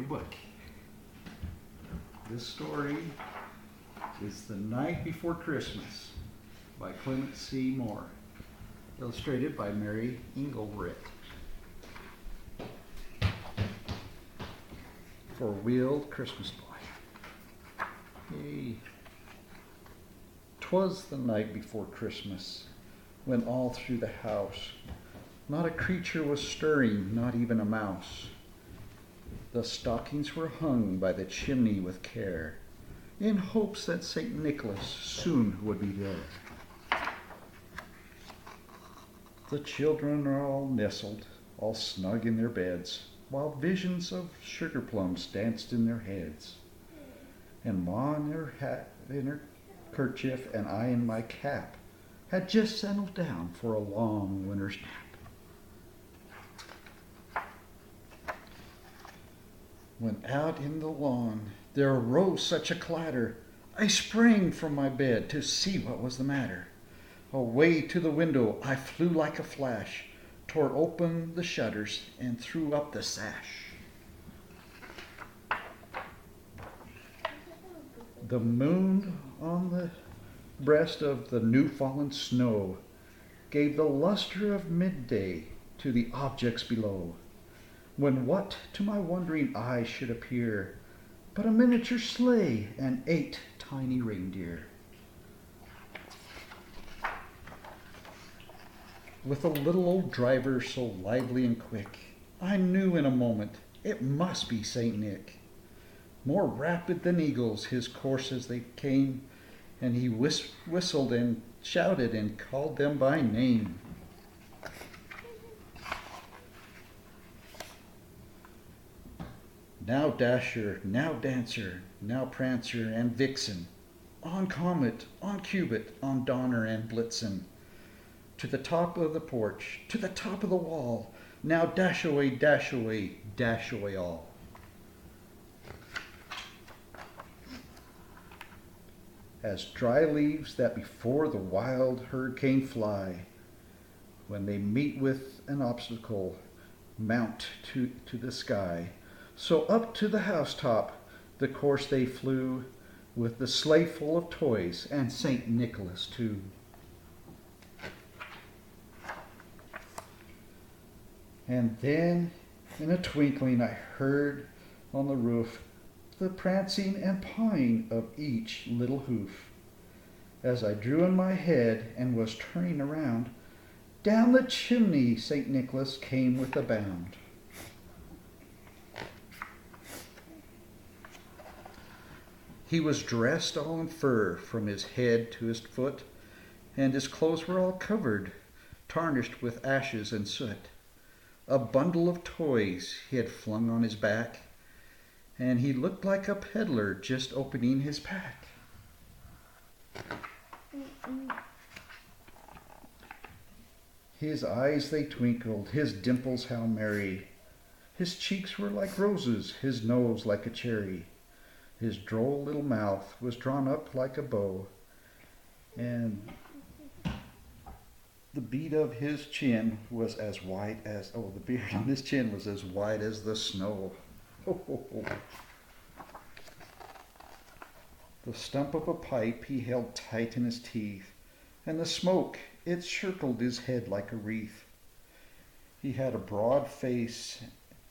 storybook. This story is The Night Before Christmas by Clement C. Moore, illustrated by Mary Engelbrecht. For Wheeled Christmas Boy. Hey. 'Twas the night before Christmas, when all through the house not a creature was stirring, not even a mouse. The stockings were hung by the chimney with care, in hopes that St. Nicholas soon would be there. The children are all nestled, all snug in their beds, while visions of sugar plums danced in their heads. And Ma in her hat, in her kerchief, and I in my cap, had just settled down for a long winter's nap. When out in the lawn there arose such a clatter, I sprang from my bed to see what was the matter. Away to the window I flew like a flash, tore open the shutters and threw up the sash. The moon on the breast of the new-fallen snow gave the luster of midday to the objects below, when what to my wondering eye should appear but a miniature sleigh and 8 tiny reindeer. With a little old driver so lively and quick, I knew in a moment it must be St. Nick. More rapid than eagles his course as they came, and he whistled and shouted and called them by name. Now Dasher, now Dancer, now Prancer and Vixen, on Comet, on Cupid, on Donner and Blitzen, to the top of the porch, to the top of the wall, now dash away, dash away, dash away all. As dry leaves that before the wild hurricane fly, when they meet with an obstacle, mount to the sky, so up to the housetop the course they flew, with the sleigh full of toys and St. Nicholas too. And then in a twinkling I heard on the roof the prancing and pawing of each little hoof. As I drew in my head and was turning around, down the chimney St. Nicholas came with a bound. He was dressed all in fur from his head to his foot, and his clothes were all covered, tarnished with ashes and soot. A bundle of toys he had flung on his back, and he looked like a peddler just opening his pack. His eyes they twinkled, his dimples how merry. His cheeks were like roses, his nose like a cherry. His droll little mouth was drawn up like a bow, and the beard on his chin was as white as the snow. Ho, ho, ho. The stump of a pipe he held tight in his teeth, and the smoke, it circled his head like a wreath. He had a broad face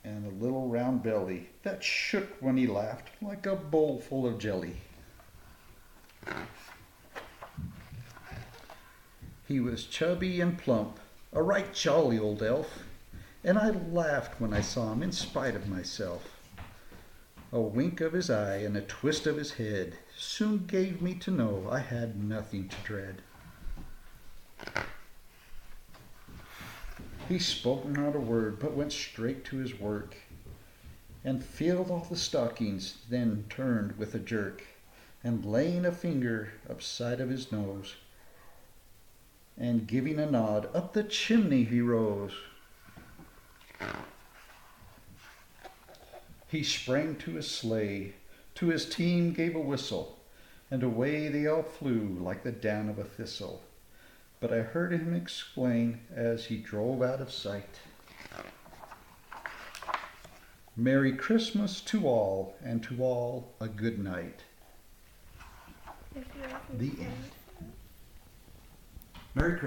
and a little round belly that shook when he laughed like a bowl full of jelly. He was chubby and plump, a right jolly old elf, and I laughed when I saw him in spite of myself. A wink of his eye and a twist of his head soon gave me to know I had nothing to dread. He spoke not a word, but went straight to his work, and filled all the stockings, then turned with a jerk, and laying a finger upside of his nose, and giving a nod, up the chimney he rose. He sprang to his sleigh, to his team gave a whistle, and away they all flew like the down of a thistle. But I heard him explain as he drove out of sight. Merry Christmas to all, and to all a good night. The end. Merry Christmas.